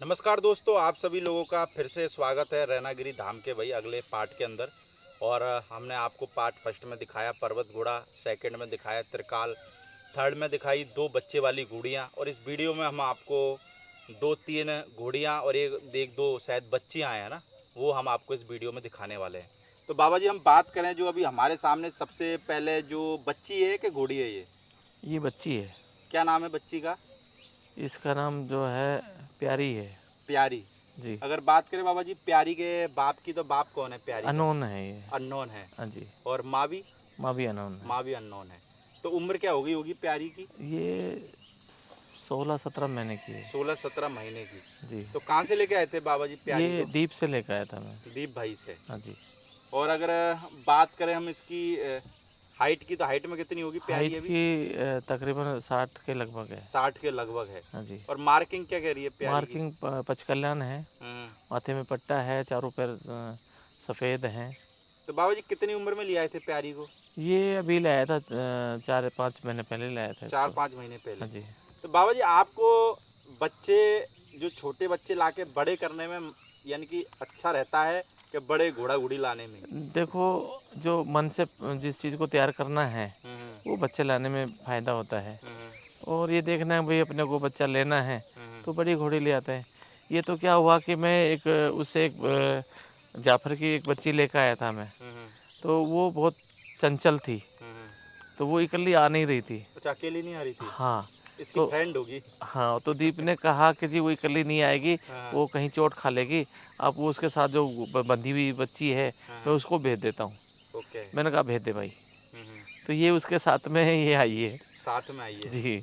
नमस्कार दोस्तों, आप सभी लोगों का फिर से स्वागत है रैनागिरी धाम के भाई अगले पार्ट के अंदर। और हमने आपको पार्ट फर्स्ट में दिखाया पर्वत घोड़ा, सेकंड में दिखाया त्रिकाल, थर्ड में दिखाई दो बच्चे वाली घोड़ियाँ, और इस वीडियो में हम आपको दो तीन घोड़ियाँ और एक एक दो शायद बच्चियाँ हैं ना, वो हम आपको इस वीडियो में दिखाने वाले हैं। तो बाबा जी, हम बात करें जो अभी हमारे सामने सबसे पहले जो बच्ची है कि घोड़ी है ये बच्ची है। क्या नाम है बच्ची का? इसका नाम जो है प्यारी है। प्यारी। जी। अगर बात करें बाबा जी प्यारी के बाप की, तो बाप कौन है प्यारी का? अनोन है ये। अननोन है। हाँ जी। और माँ भी? माँ भी अनोन है। माँ भी अननोन है। तो उम्र क्या होगी होगी प्यारी की? ये 16-17 महीने की है। 16-17 महीने की। जी। तो कहाँ से लेके आए थे बाबा जी प्यारी ये को? दीप से लेकर आया था मैं। दीप भाई से। हाँ जी। और अगर बात करें हम इसकी हाइट की, तो हाइट में कितनी होगी प्यारी हाइट अभी? की तकरीबन 60 के लगभग है। 60 के लगभग है। हाँ जी। और मार्किंग क्या कह रही है प्यारी की? मार्किंग पचकल्याण है। हम्म। माथे में पट्टा है, चारों पैर सफ़ेद हैं। तो बाबा जी कितनी उम्र में ले आए थे प्यारी को? ये अभी लाया था 4-5 महीने पहले लाया था इसको। 4-5 महीने पहले। हाँ जी। तो बाबा जी आपको बच्चे, जो छोटे बच्चे लाके बड़े करने में यानी कि अच्छा रहता है कि बड़े घोड़ा घोड़ी लाने में? देखो, जो मन से जिस चीज़ को तैयार करना है हम्म। वो बच्चे लाने में फ़ायदा होता है। हम्म। और ये देखना है भाई अपने को बच्चा लेना है हम्म। तो बड़ी घोड़ी ले आता है। ये तो क्या हुआ कि मैं एक उससे एक जाफ़र की एक बच्ची लेकर आया था मैं। हम्म। तो वो बहुत चंचल थी, हम्म। तो वो इकल्ली आ नहीं रही थी। अच्छा, अकेली नहीं आ रही थी? हाँ। इसकी तो फ्रेंड होगी। हाँ, तो दीप ने कहा कि जी वो इकल्ली नहीं आएगी, हाँ। वो कहीं चोट खा लेगी। अब वो उसके साथ जो बंधी हुई बच्ची है, मैं हाँ। उसको भेज देता हूँ। ओके। मैंने कहा भेज दे भाई। हम्म। तो ये उसके साथ में ये आई है। साथ में आई है। जी।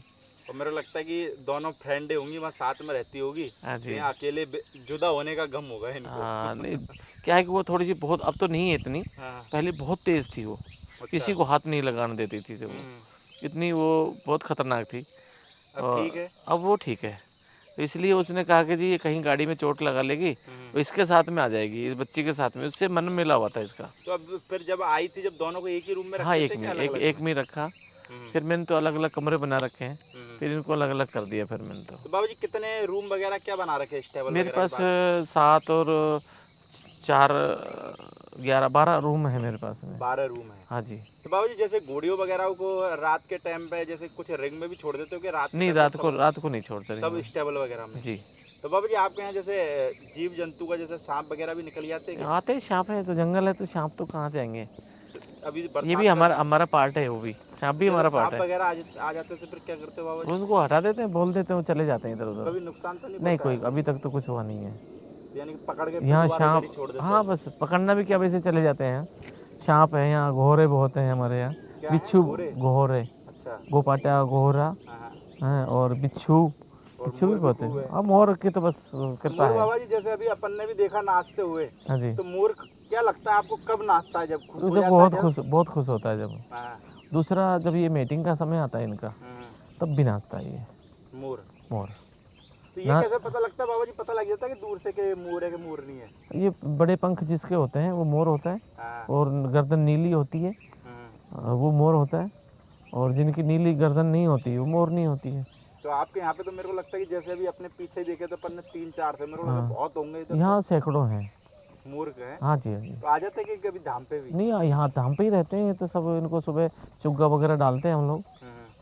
और मेरे को लगता है कि दोनों फ्रेंडें होंगी, वहाँ साथ में रहती होगी, हाँ तो जी। यहाँ अकेले जुदा होने का गम होगा इनको। हाँ, नहीं, क्या है कि वो थोड़ी-सी बहुत, अब तो नहीं है इतनी, हाँ। पहले बहुत तेज़ थी वो, अच्छा। किसी को हाथ नहीं लगाने देती थी तो वो, हम्म। इतनी वो बहुत खतरनाक थी। अब ठीक और है। अब वो ठीक है, तो इसलिए उसने कहा कि जी ये कहीं गाड़ी में चोट लगा लेगी, हम्म। तो इसके साथ में आ जाएगी, इस बच्ची के साथ में, उससे मन मिला हुआ था इसका। तो अब फिर जब आई थी, जब दोनों को एक ही रूम में हाँ, रखते एक थे में क्या अलग एक अलग एक में? में ही रखा, हम्म। फिर मैंने तो अलग-अलग कमरे बना रखे हैं, हम्म। फिर इनको अलग-अलग कर दिया फिर मैंने तो। तो बाबा जी कितने रूम वगैरह क्या बना रखे, स्टेबल मेरे वगैरह के पास पास? 7 और 4 11-12 रूम है मेरे पास में। 12 रूम है। हाँ जी। तो बाबा जी जैसे घोड़ियों वगैरह को रात के टाइम पे जैसे कुछ रिंग में भी छोड़ देते हो कि रात के नहीं, टाइम पे सब रात को नहीं छोड़ते रिंग सब में। स्टेबल वगैरह में? जी। तो बाबा जी आपके यहाँ जैसे जीव जंतु का जैसे सांप वगैरह भी निकल जाते हैं क्या? आते हैं साँप, है तो जंगल है तो साँप तो कहाँ जाएँगे? तो अभी ये भी बरसात का हमारा हमारा पार्ट है वो भी, साँप तो भी जैसे हमारा पार्ट सांप है। वगैरह आ जाते थे, फिर क्या करते हो बाबा जी? उनको हटा देते हैं, बोल देते हैं, वो चले जाते हैं तो इधर-उधर। कभी नुकसान तो नहीं नहीं, पहुंचाया? कोई अभी तक तो कुछ हुआ नहीं है। तो यानी कि पकड़ के फिर यहाँ दोबारा उधर साँप, ही छोड़ देते हाँ, हो? बस पकड़ना भी क्या, वैसे चले जाते हैं। साँप है यहाँ, घोड़े बहुत हैं हमारे यहाँ। क्या है बिच्छू, घोड़े? घोड़े, अच्छा। गोपाटा, घोड़ा हाँ हाँ। हैं, और बिच्छू, और बिच्छू भी मोर भी बहुत है। खूब है। अब मोर की तो बस तो कृपा मोर है। बाबा जी जैसे अभी अपन ने भी देखा नाचते हुए, हाँ जी। तो मोर क्या लगता है आपको कब नाचता है, जब खुश वो हो जब जाता है जब? बहुत खुश होता है जब। हाँ। दूसरा, जब ये मेटिंग का समय आता है इनका, तब भी नाचता है ये मोर। मोर। तो ये ना, कैसे पता लगता है बाबा जी, पता लग जाता है कि दूर से कि मोर है कि मोर नहीं है? ये बड़े पंख जिसके होते हैं वो मोर होता है, हाँ। और गर्दन नीली होती है, वो मोर होता है। और जिनकी नीली गर्दन नहीं होती वो मोर नहीं होती है। तो आपके यहाँ पे तो मेरे को लगता है कि जैसे अभी अपने पीछे देखे तो अपन ने 3-4 थे, मेरे को लगा हाँ, बहुत होंगे इधर तो। यहाँ सैकड़ों हैं। मोर के हैं। हाँ जी, हाँ जी। तो आ जाते हैं कि कभी धाम पे भी? नहीं, यहाँ धाम पे ही रहते हैं, तो सब इनको सुबह चुग्गा वगैरह डालते हैं हम लोग,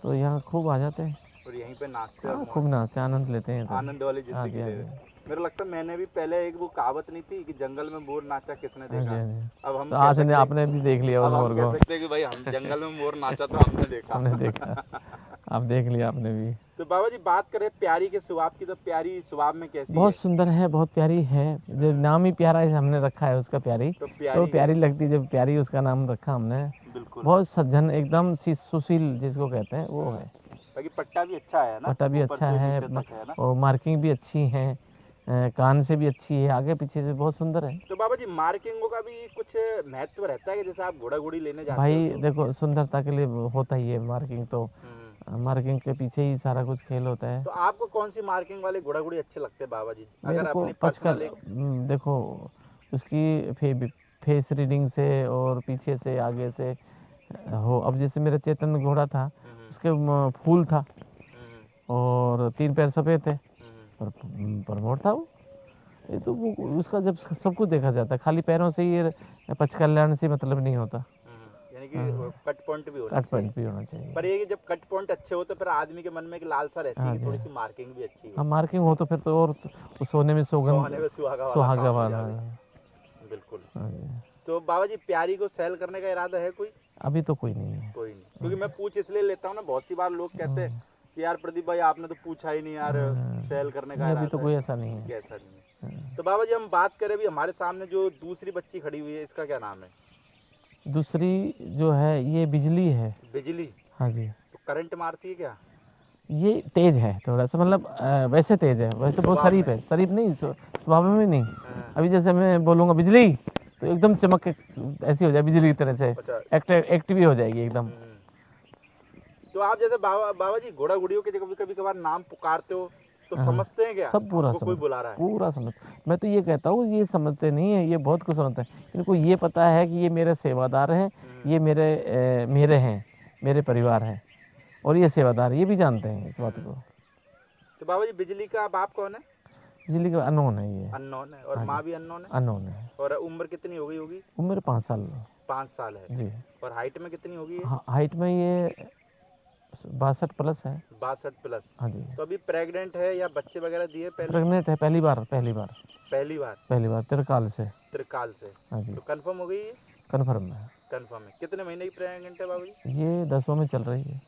तो यहाँ खूब आ जाते हैं। और यहीं पे नाचते हैं और हाँ, मौज, खूब नाचते हैं, आनंद लेते हैं सब। आनंद वाली हाँ जी, जिंदगी हाँ ले जी। रहे हैं। मेरे को लगता है मैंने भी पहले एक वो कहावत नहीं थी कि जंगल में मोर नाचा किसने हाँ जी, देखा? हाँ जी। अब हम तो कह आज ने सकते आपने भी देख लिया उस अब हम मोर कह को। सकते हैं कि भाई हम जंगल में मोर नाचा तो हमने देखा। हमने देखा, आप देख लिया आपने भी। तो बाबा जी बात करें प्यारी के स्वभाव की, तो प्यारी स्वभाव में कैसी बहुत है? सुंदर है, बहुत प्यारी है। जो नाम ही प्यारा है हमने रखा है उसका, प्यारी, तो तो प्यारी है। प्यारी लगती है जब प्यारी उसका नाम रखा हमने। बिल्कुल। बहुत सज्जन, एकदम सुशील जिसको कहते हैं वो है। बाकी पट्टा भी अच्छा है ना, पटा भी ऊपर अच्छा से है, नीचे तक है ना? और मार्किंग भी अच्छी है, कान से भी अच्छी है, आगे पीछे से बहुत सुंदर है। तो बाबा जी मार्किंगों का भी कुछ महत्व रहता है कि जैसे आप घोड़ा घोड़ी लेने जाते हो भाई तो? देखो, सुंदरता के लिए होता ही है मार्किंग तो, मार्किंग के पीछे ही सारा कुछ खेल होता है। तो आपको कौन सी मार्किंग वाले घोड़ा घोड़ी अच्छे लगते हैं बाबा जी, मेरे अगर को अपनी पचकल, पर्सनल एक? देखो, उसकी फेस रीडिंग से और पीछे से आगे से हो। अब जैसे मेरा चेतन घोड़ा था, उसके फूल था, और 3 पैर सफ़ेद थे, प्रमोट था वो। ये तो वो उसका जब सब कुछ देखा जाता है, खाली पैरों से ये पच कल्याण से मतलब नहीं होता। यानी कि हाँ, कट पॉइंट भी होना कट चाहिए। पॉइंट भी होना चाहिए। पर ये कि जब कट पॉइंट अच्छे हो तो फिर आदमी के मन में एक लालसा रहती है हाँ कि जी, थोड़ी सी मार्किंग भी अच्छी हाँ है। मार्किंग हो तो फिर तो और तो सोने में सोहाने सोगन में सुहागा वाला सुहागा काम हो वाला। जावे। बिल्कुल। हाँ जी, तो बाबा जी प्यारी को सेल करने का इरादा है कोई? अभी तो कोई नहीं है। कोई नहीं, क्योंकि मैं पूछ इसलिए लेता हूँ ना, बहुत सी बार लोग कहते हैं कि यार प्रदीप भाई आपने तो पूछा ही नहीं यार, सेल करने का नहीं, अभी तो इरादा कोई है। ऐसा नहीं है। ऐसा नहीं है। तो बाबा जी हम बात करें अभी हमारे सामने जो दूसरी बच्ची खड़ी हुई है, इसका क्या नाम है? दूसरी जो है ये बिजली है। बिजली? हाँ जी, तो करंट मारती है क्या? ये तेज है थोड़ा सा, मतलब वैसे तेज है, वैसे बहुत स्वभाव शरीफ में? है, शरीफ नहीं स्वभाव में नहीं। हाँ। अभी जैसे मैं बोलूँगा बिजली तो एकदम चमक के ऐसी हो जाए बिजली की तरह से, अच्छा। एक्टिव ही हो जाएगी एकदम। तो आप जैसे बाबा बाबा जी घोड़ा गुड़ियों के कभी कभी कभार नाम पुकारते हो तो हाँ, समझते हैं क्या सब पूरा हमको कोई समझ, बुला रहा है? पूरा समझ। मैं तो ये कहता हूँ ये समझते नहीं है, ये बहुत कुछ समझते हैं। इनको ये पता है कि ये मेरे सेवादार हैं, ये मेरे हैं, मेरे परिवार हैं, और ये सेवादार, ये भी जानते हैं इस बात को। तो बाबा जी बिजली का बाप कौन है? बिजली का अननोन है ये। अननोन है। और हाँ माँ जी, भी अननोन है? अननोन है। और उम्र कितनी हो गई होगी? उम्र 5 साल। 5 साल है। जी। और हाइट में कितनी होगी ये? हाइट में ये 62+ है। 62+। हाँ जी, तो अभी प्रेग्नेंट है या बच्चे वगैरह दिए पहले? प्रेग्नेंट है, पहली बार, पहली बार, पहली बार? पहली बार त्रिकाल से। त्रिकाल से? हाँ जी, तो कंफर्म हो गई ये? कन्फर्म है। कंफर्म है। कितने महीने की प्रेग्नेंट है बाबा जी? ये 10वां में चल रही है।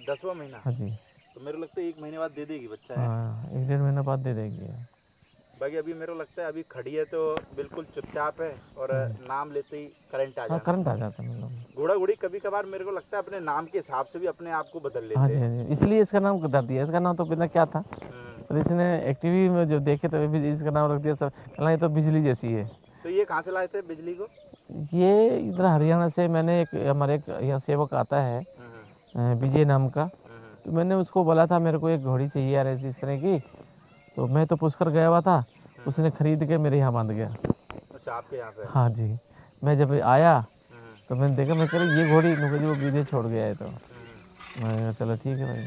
10वां महीना? हाँ जी, तो मेरे को लगता है 1 महीने बाद दे देगी बच्चा है। हाँ 1 डेढ़ महीना बाद दे देगी ये। बाकी अभी मेरे को लगता है अभी खड़ी है तो बिल्कुल चुपचाप है, और नाम लेते ही करंट आ हाँ, जाना। करंट आ जाता है मतलब। घोड़ा घोड़ी कभी कभार मेरे को लगता है अपने नाम के हिसाब से भी अपने आप को बदल हाँ लेते जी, हैं। हाँ जी, इसलिए इसका नाम कर दिया। इसका नाम तो बिना क्या था, पर इसने एक्टिवी में जो देखे तो इसका नाम रख दिया, सब कहना ये तो बिजली जैसी है। तो ये कहाँ से लाए थे बिजली को? ये इधर हरियाणा से, मैंने एक हमारे एक यहाँ सेवक आता है विजय नाम का, तो मैंने उसको बोला था मेरे को एक घोड़ी चाहिए यार ऐसी इस तरह की, तो मैं तो पुष्कर गया हुआ था, उसने खरीद के मेरे यहाँ बांध गया। अच्छा, आपके यहाँ पे? हाँ जी, मैं जब आया तो मैंने देखा, मैं कह रहा ये घोड़ी नुको जी वो विजय छोड़ गया है, तो मैं कहा, चलो ठीक है भाई।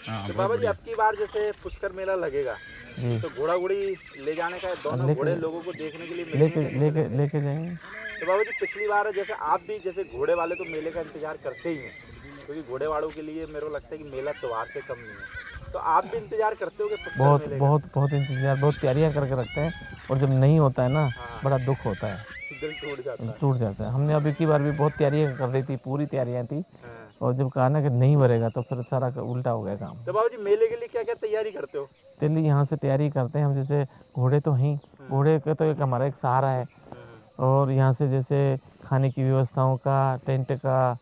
हाँ तो बहुत बाबा जी बढ़िया अब की बार जैसे पुष्कर मेला लगेगा जी। तो घोड़ा घोड़ी ले जाने का है, दोनों लेके घोड़े लोगों को देखने के लिए मिलेंगे लेके कि नहीं लेके मिलेंगे? लेके जाएंगे। तो बाबा जी पिछली बार जैसे आप भी, जैसे घोड़े वाले तो मेले का इंतजार करते ही हैं, क्योंकि घोड़े वालों के लिए मेरे को लगता है कि मेला त्योहार से कम नहीं है, तो आप भी इंतजार करते हो कि पुष्कर बहुत मेले का? बहुत बहुत इंतजार, बहुत तैयारियां करके रखते हैं, और जब नहीं होता है ना, हाँ। बड़ा दुख होता है, दिल टूट जाता है। टूट जाता है। हमने अभी की बार भी बहुत तैयारियां कर रही थी, पूरी तैयारियां थी, हाँ। और जब कहा ना कि नहीं भरेगा तो फिर सारा उल्टा हो गया काम। तो बाबा जी मेले के लिए क्या क्या तैयारी करते हो? पहले यहाँ से तैयारी करते हैं हम, जैसे घोड़े तो हैं, घोड़े का तो एक हमारा एक सहारा है, और यहाँ से जैसे खाने की व्यवस्थाओं का, टेंट का,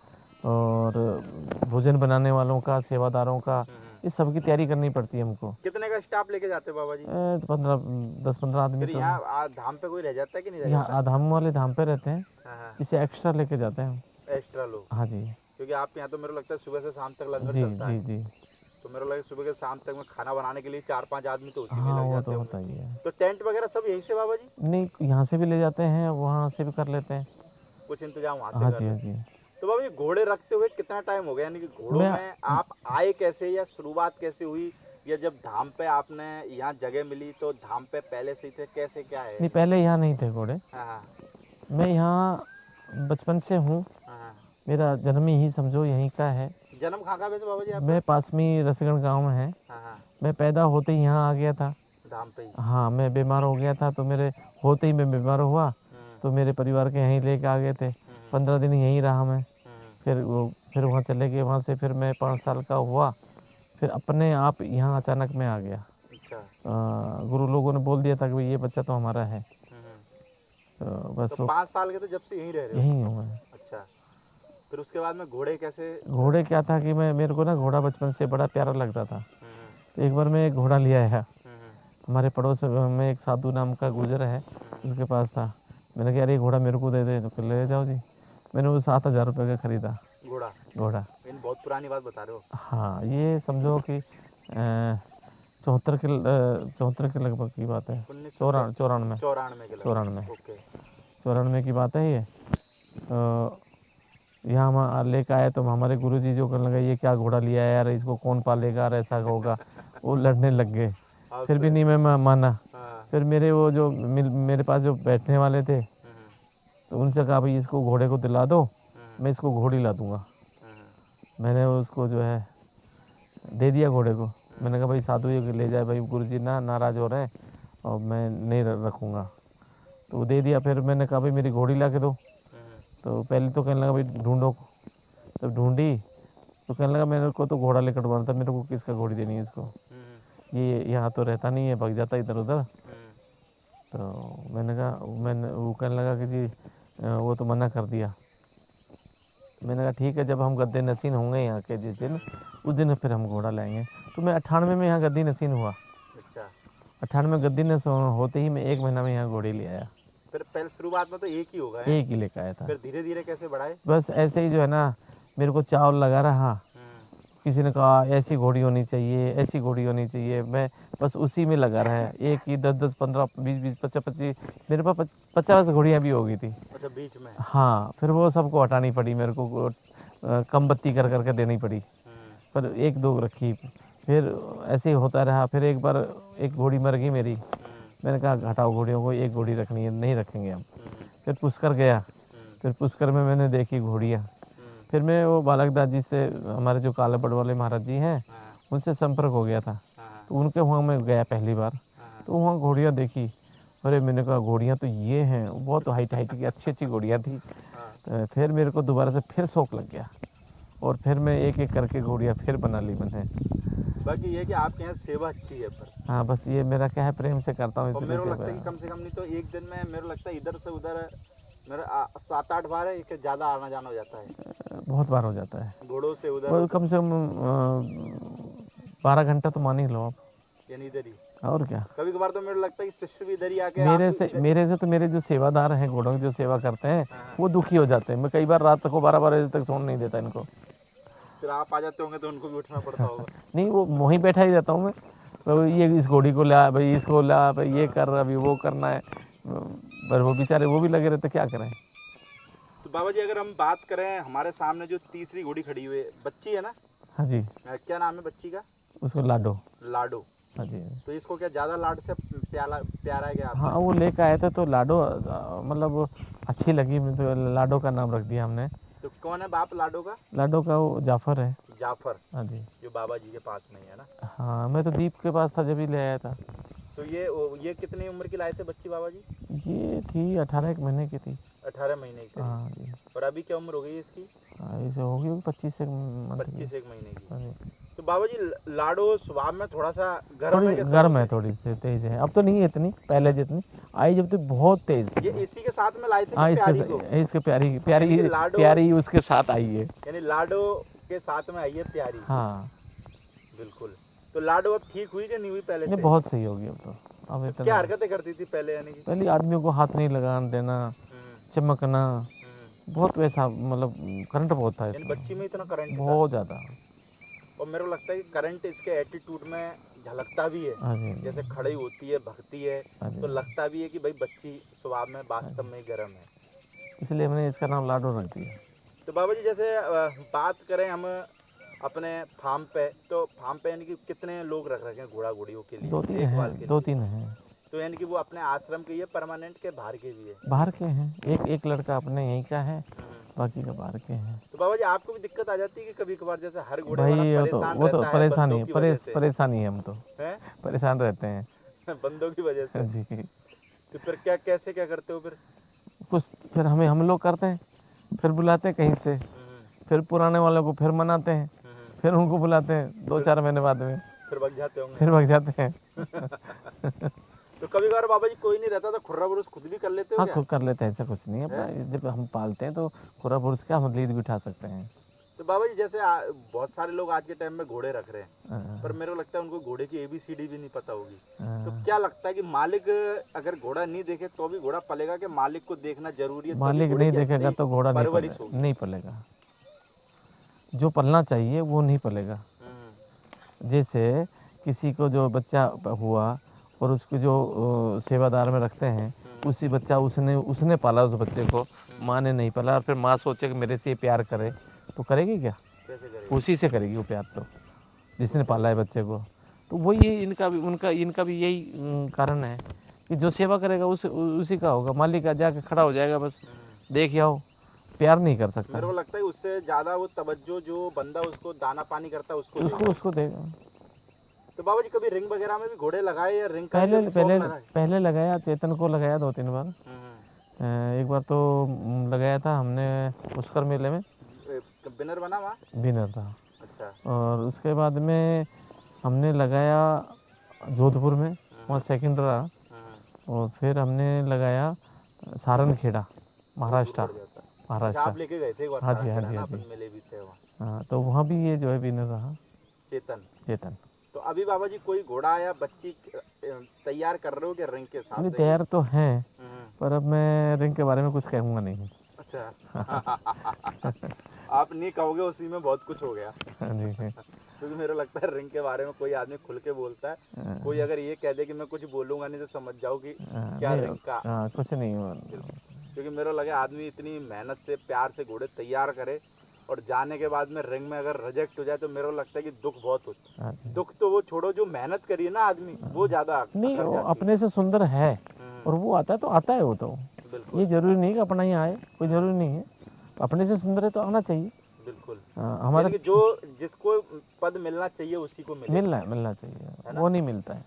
और भोजन बनाने वालों का, सेवादारों का, इस सब की तैयारी करनी पड़ती है हमको। कितने का स्टाफ लेके जाते हो बाबा जी? 10-15 आदमी फिर तो यहाँ धाम पे कोई रह जाता है कि नहीं रह यहाँ जाता? धाम वाले धाम पे रहते हैं, हाँ हाँ। इसे एक्स्ट्रा लेके जाते हैं हम। एक्स्ट्रा लोग? हाँ जी, क्योंकि आपके यहाँ तो मेरे को लगता है सुबह से शाम तक लंगर जी चलता जी है, जी। तो मेरे को लगता है सुबह से शाम तक में खाना बनाने के लिए 4-5 आदमी तो उसी में हाँ लग वो जाते तो होंगे। होता ही है। तो टेंट वगैरह सब यहीं से बाबा जी? नहीं, यहाँ से भी ले जाते हैं, वहाँ से भी कर लेते हैं। कुछ इंतजाम वहाँ से हाँ कर जी, हाँ लेते हैं। जी। तो बाबा जी घोड़े रखते हुए कितना टाइम हो गया, यानी कि घोड़ों मैं में आप आए कैसे, या शुरुआत कैसे हुई, या जब धाम पे आपने यहाँ जगह मिली तो धाम पे पहले से ही थे, कैसे क्या है? नहीं, पहले यहाँ नहीं थे घोड़े, हाँ हाँ। मैं यहाँ बचपन से हूँ, हाँ। मेरा जन्म ही समझो यहीं का है। जन्म कहाँ का वैसे बाबा जी आपका? मैं पास में ही रसगढ़ गाँव में है। हाँ हाँ। मैं पैदा होते ही यहाँ आ गया था। धाम पे ही? हाँ, मैं बीमार हो गया था, तो मेरे होते ही मैं बीमार हुआ, तो मेरे परिवार के यहीं लेके आ गए थे। 15 दिन यहीं रहा मैं, फिर वहाँ चले गए, वहाँ से फिर मैं 5 साल का हुआ, फिर अपने आप यहाँ अचानक मैं आ गया। अच्छा। गुरु लोगों ने बोल दिया था कि भाई ये बच्चा तो हमारा है, तो बस तो वो 5 साल के तो जब से यहीं रह रहे हो? यहीं हूँ मैं। अच्छा। फिर उसके बाद में घोड़े कैसे? घोड़े क्या था कि मेरे को ना घोड़ा बचपन से बड़ा प्यारा लगता था, तो एक बार मैं एक घोड़ा लिया आया, हमारे पड़ोस में एक साधु नाम का गुजर है, उसके पास था। मैंने कहा यार ये घोड़ा मेरे को दे दे, तो ले जाओ जी। मैंने वो 7,000 रुपये का खरीदा घोड़ा? घोड़ा। इन बहुत पुरानी बात बता रहे हो। हाँ, ये समझो कि 74 के लगभग की बात है, 1994? 94 94 के लगभग। 94 ओके। 94 की बात है ये। तो यहाँ हम लेकर आए, तो हमारे गुरुजी जो करने लगे, ये क्या घोड़ा लिया है यार, इसको कौन पालेगा और ऐसा होगा, वो लड़ने लग गए। फिर भी नहीं मैं माना। हाँ। फिर मेरे वो जो मेरे पास जो बैठने वाले थे, तो उनसे कहा भाई इसको घोड़े को दिला दो, मैं इसको घोड़ी ला दूंगा। मैंने उसको जो है दे दिया घोड़े को। मैंने कहा भाई साधु ये ले जाए, भाई गुरुजी ना नाराज़ हो रहे हैं और मैं नहीं रखूँगा। तो वो दे दिया। फिर मैंने कहा भाई मेरी घोड़ी ला के दो। तो पहले तो कहने लगा भाई ढूंढो। तो ढूंढी तो कहने लगा मेरे को तो घोड़ा लेकर डुबाना था, मेरे को किसका घोड़ी देनी है इसको, ये यहाँ तो रहता नहीं है, भाग जाता इधर उधर। तो मैंने कहा वो कहने लगा कि जी वो तो मना कर दिया। मैंने कहा ठीक है, जब हम गद्दे नसीन होंगे यहाँ के जिस दिन, उस दिन फिर हम घोड़ा लाएंगे। तो मैं 98 में यहाँ गद्दी नसीन हुआ। अच्छा। 98 गद्दी नसीन होते ही मैं 1 महीना में यहाँ घोड़ी ले आया। फिर पहले शुरुआत में तो एक ही होगा है? एक ही लेकर आया था। फिर धीरे धीरे कैसे बढ़ाए? बस ऐसे ही जो है ना, मेरे को चावल लगा रहा। किसी ने कहा ऐसी घोड़ी होनी चाहिए, ऐसी घोड़ी होनी चाहिए, मैं बस उसी में लगा रहा है। एक ही 10-10, 15, 20-20, 25-25, मेरे पास 50 घोड़ियाँ भी हो गई थी। अच्छा, बीच में? हाँ, फिर वो सबको हटानी पड़ी मेरे को, कम बत्ती कर करके देनी पड़ी, पर 1-2 रखी। फिर ऐसे ही होता रहा। फिर एक बार एक घोड़ी मर गई मेरी। मैंने कहा हटाओ घोड़ियों को, एक घोड़ी रखनी है, नहीं रखेंगे हम। फिर पुष्कर गया। फिर पुष्कर में मैंने देखी घोड़ियाँ। फिर मैं वो बालक दास जी से, हमारे जो कालापड़ वाले महाराज जी हैं, उनसे संपर्क हो गया था। तो उनके वहाँ मैं गया पहली बार। तो वहाँ घोड़ियाँ देखी। अरे मैंने कहा घोड़ियाँ तो ये हैं, बहुत हाइट की अच्छी अच्छी घोड़ियाँ थी। तो फिर मेरे को दोबारा से फिर शौक लग गया और फिर मैं एक एक करके घोड़ियाँ फिर बना ली मैंने। बाकी ये कि आपके यहाँ सेवा अच्छी है पर। हाँ, बस ये मेरा क्या है, प्रेम से करता हूँ। और मेरे को लगता है कि कम से कम नहीं तो एक दिन में मेरे को लगता है इधर से उधर मेरा 7-8 बार है, कि ज़्यादा आना जाना हो जाता है? बहुत बार हो जाता है घोड़ों से उधर। वो कम से कम 12 घंटा तो मान ही लो आप। यानी इधर ही? और क्या। कभी कभार तो मेरे को लगता है कि शिष्य भी इधर ही आके मेरे से तो मेरे जो सेवादार हैं, घोड़ों की जो सेवा करते हैं, वो दुखी हो जाते हैं। मैं कई बार रात को 12 बजे तक सोने नहीं देता इनको। फिर आप आ जाते होंगे तो उनको भी उठना पड़ता होगा? नहीं, वो वहीं बैठा ही रहता हूँ मैं। तो ये इस घोड़ी को ला भाई, इसको ला भाई, ये कर, अभी वो करना है। पर वो बेचारे वो भी लगे रहते, क्या करें। तो बाबा जी अगर हम बात करें, हमारे सामने जो तीसरी घोड़ी खड़ी हुई है, बच्ची है ना? हाँ जी। क्या नाम है बच्ची का? उसको लाडो। लाडो। हाँ जी। तो इसको क्या ज़्यादा लाड से प्यारा है क्या आपने? हाँ, वो लेकर आए थे तो लाडो मतलब अच्छी लगी, तो लाडो का नाम रख दिया हमने। तो कौन है बाप लाडो का? लाडो का वो जाफर है। जाफर? हाँ जी। जो बाबा जी के पास में ही है ना? हाँ, मैं तो दीप के पास था जब ही ले आया था। तो ये कितनी उम्र की लाए थे बच्ची बाबा जी? ये थी 18 महीने की थी। 18 महीने की? हाँ जी। और अभी क्या उम्र हो गई इसकी? इसे होगी 25 एक महीने की। हाँ जी। तो बाबा जी लाडो स्वभाव में थोड़ा सा गर्म है? गर्म है, थोड़ी सी तेज है। अब तो नहीं है इतनी, पहले जितनी आई जब तो बहुत तेज थी। ये इसी के साथ में लाए थे? हाँ, इसके प्यारी उसके साथ आई है। यानी लाडो के साथ में आई है प्यारी? हाँ बिल्कुल। तो लाडो अब ठीक हुई कि नहीं हुई पहले से? बहुत सही होगी अब तो। अब तो क्या हरकतें करती थी पहले? यानी कि पहले आदमियों को हाथ नहीं लगाने देना, चमकना, बहुत वैसा, मतलब करंट बहुत था। बच्ची में इतना करंट बहुत ज़्यादा। और मेरे को लगता है कि करंट इसके एटीट्यूड में झलकता भी है। जैसे खड़ी होती है, भगती है, तो लगता भी है कि भाई बच्ची स्वभाव में वास्तव में गर्म है। इसलिए मैंने इसका नाम लाडो रख दिया। तो बाबा जी जैसे बात करें हम अपने फार्म पे, तो फार्म पे यानी कि कितने लोग रख रखे हैं घोड़ा घोड़ियों के लिए? 2-3 हैं। तो यानी कि वो अपने आश्रम के, ये परमानेंट के बाहर के भी है? बाहर के हैं। एक लड़का अपने यहीं का है, बाकी का बाहर के हैं। तो बाबा जी आपको भी दिक्कत आ जाती है कि कभी कभार जैसे हर घोड़े भाई वाला वो तो परेशानी है, हम तो परेशान रहते हैं बंदों की वजह से जी। तो फिर कैसे करते हो फिर? कुछ फिर हम लोग करते हैं, फिर बुलाते हैं कहीं से, फिर पुराने वालों को फिर मनाते हैं, फिर उनको बुलाते हैं 2-4 महीने बाद में, फिर भाग जाते होंगे? फिर भाग जाते हैं। तो कभी कभार बाबा जी कोई नहीं रहता तो खुर्रा बुरुस खुद भी कर लेते हो? हाँ, खुद कर लेते हैं, ऐसा कुछ नहीं है। जब हम पालते हैं तो खुर्रा बुरुस क्या हम लीड बिठा सकते हैं। तो बाबा जी जैसे बहुत सारे लोग आज के टाइम में घोड़े रख रहे हैं, पर मेरे को लगता है उनको घोड़े की ABCD भी नहीं पता होगी। तो क्या लगता है कि मालिक अगर घोड़ा नहीं देखे तो भी घोड़ा पलेगा, कि मालिक को देखना जरूरी है? मालिक नहीं देखेगा तो घोड़ा नहीं पलेगा। जो पलना चाहिए वो नहीं पलेगा। जैसे किसी को जो बच्चा हुआ और उसको जो सेवादार में रखते हैं, उसी बच्चा उसने पाला उस बच्चे को, माँ ने नहीं पाला, और फिर माँ सोचे कि मेरे से ये प्यार करे, तो करेगी क्या? कैसे करेगी? उसी से करेगी वो प्यार, तो जिसने पाला है बच्चे को। तो वही है इनका भी यही कारण है कि जो सेवा करेगा उसी का होगा, मालिक का जाके खड़ा हो जाएगा बस देख आओ, प्यार नहीं कर सकता। मेरे को लगता है उससे ज्यादा वो तवज्जो जो बंदा उसको दाना पानी करता है उसको देगा। उसको देगा। तो बाबा जी कभी रिंग वगैरह में भी घोड़े लगाए या रिंग का भी शौक लगाए? पहले लगाया, चेतन को लगाया 2-3 बार। एक बार तो लगाया था हमने पुष्कर मेले में, विनर बना वहाँ? विनर था। अच्छा। और उसके बाद में हमने लगाया जोधपुर में, वहाँ सेकंड रहा। और फिर हमने लगाया सारनखेड़ा, महाराष्ट्र। अच्छा, आप लेके गए थे एक बार? हाँ जी, हाँ जी, ना, हाँ जी। अपन मिले भी थे वहाँ। हाँ, तो वहाँ भी ये जो है विनर रहा, चेतन। तो अभी बाबा जी कोई घोड़ा या बच्ची तैयार कर रहे हो क्या रिंग के साथ? अभी तैयार तो हैं, पर अब मैं रिंग के बारे में कुछ कहूँगा नहीं। अच्छा। आप नहीं कहोगे उसी में बहुत कुछ हो गया। हाँ जी। क्योंकि मेरे लगता है रिंग के बारे में कोई आदमी खुल के बोलता है, कोई अगर ये कह दे कि मैं कुछ बोलूंगा नहीं तो समझ जाओ कि क्या रिंग का कुछ नहीं हुआ। क्योंकि मेरा लगे आदमी इतनी मेहनत से प्यार से घोड़े तैयार करे और जाने के बाद में रिंग में अगर रिजेक्ट हो जाए तो मेरे को लगता है कि दुख बहुत होता है। दुख तो वो छोड़ो, जो मेहनत करी है ना आदमी वो ज्यादा नहीं, वो अपने से सुंदर है और वो आता है तो आता है। वो तो ये जरूरी नहीं कि अपना ही आए, कोई जरूरी नहीं है, अपने से सुंदर है तो आना चाहिए। बिल्कुल। हमारा जो जिसको पद मिलना चाहिए उसी को मिलना चाहिए, वो नहीं मिलता है।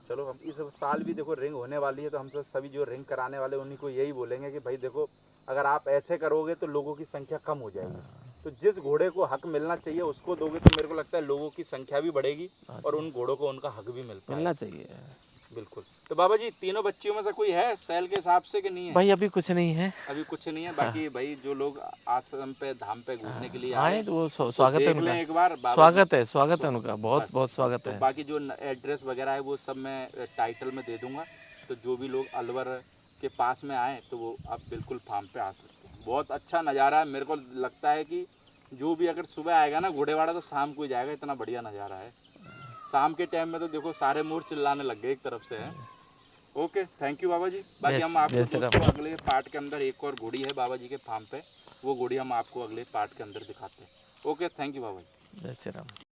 चलो हम इस साल भी देखो रिंग होने वाली है, तो हम सभी जो रिंग कराने वाले उन्हीं को यही बोलेंगे कि भाई देखो अगर आप ऐसे करोगे तो लोगों की संख्या कम हो जाएगी, तो जिस घोड़े को हक मिलना चाहिए उसको दोगे तो मेरे को लगता है लोगों की संख्या भी बढ़ेगी और उन घोड़ों को उनका हक भी मिलना चाहिए। बिल्कुल। तो बाबा जी तीनों बच्चियों में से कोई है सेल के हिसाब से कि नहीं है? भाई अभी कुछ नहीं है, बाकी भाई जो लोग आश्रम पे धाम पे घूमने के लिए आए तो वो स्वागत है उनका, एक बार स्वागत है उनका, बहुत बहुत स्वागत है। बाकी जो एड्रेस वगैरह है वो सब मैं टाइटल में दे दूंगा, तो जो भी लोग अलवर के पास में आए तो वो आप बिल्कुल फार्म पे आ सकते हैं। बहुत अच्छा नज़ारा है, मेरे को लगता है कि जो भी अगर सुबह आएगा ना घोड़ेवाड़ा तो शाम को ही जाएगा, इतना बढ़िया नज़ारा है। शाम के टाइम में तो देखो सारे मोर चिल्लाने लग गए एक तरफ से है। ओके, थैंक यू बाबा जी। बाकी हम आपको दोस्तों अगले पार्ट के अंदर एक और घोड़ी है बाबा जी के फार्म पे, वो घोड़ी हम आपको अगले पार्ट के अंदर दिखाते हैं। ओके, थैंक यू बाबा जी। जय श्री राम।